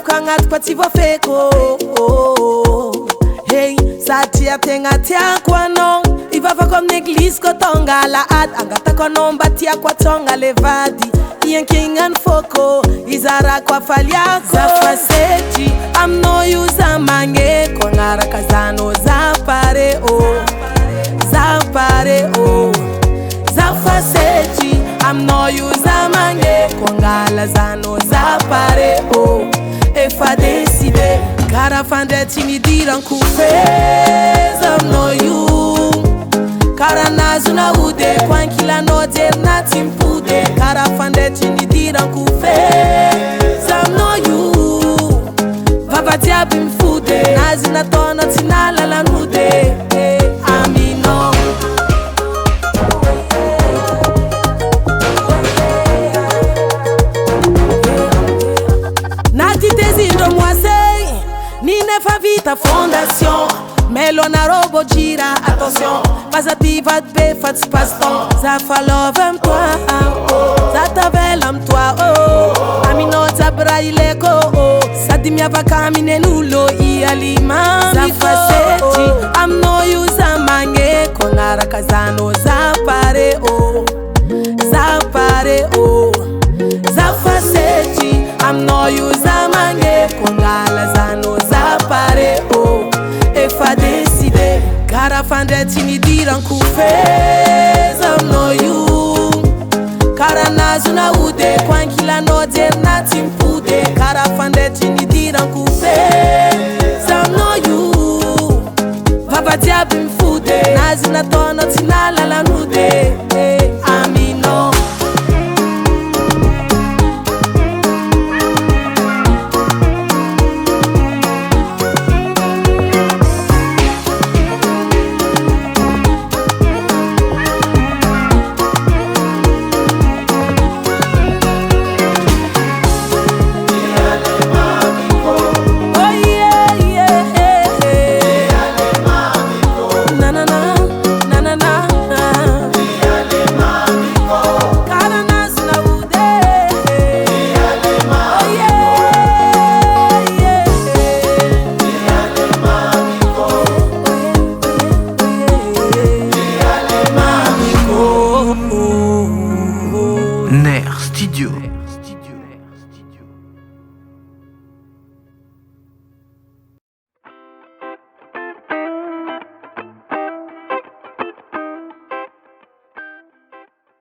Tafika agnaty koa tsy voafeko. Hey, satria tegna tiako anao. Ivavako amin'ny église ko tonga lahady. Angatako anao mba tiako atsonga levady. Iankignany foko, izarako afaliako. Zafasety aminao io za magneko. Agnaraka zano za pare Zafasety aminao io za magneko. Angala zano za pare efa decide. Kara fandrety nidiranko feza aminao io. Kara nazo na udeko ankilanao jery na tsy mipody. Kara fandrety nidiranko feza aminao io. Vava jiaby mifody nazy nataonao tsy nalalan'ody. Aminao natitezindro moasey ninefa vita fondation. Melona robo gira attention. Passa ti va te be fa tsy paston. Za fa love am toi za tavela am toi aminao jabra ileko sady miavaka aminenulo ialima. Zafasety aminao io za magneko. Agnaraka zano za pare Zafasety aminao io za magneko. Angala zano za pare efa decide. Kara fandrety nidiranko feza aminao io. Kara nazo na udeko ankilanao jery na tsy mipody. Kara fandrety nidiranko feza aminao io. Vava jiaby mifody nazy nataonao tsy nalalan'ody. Aminao Ner Studio.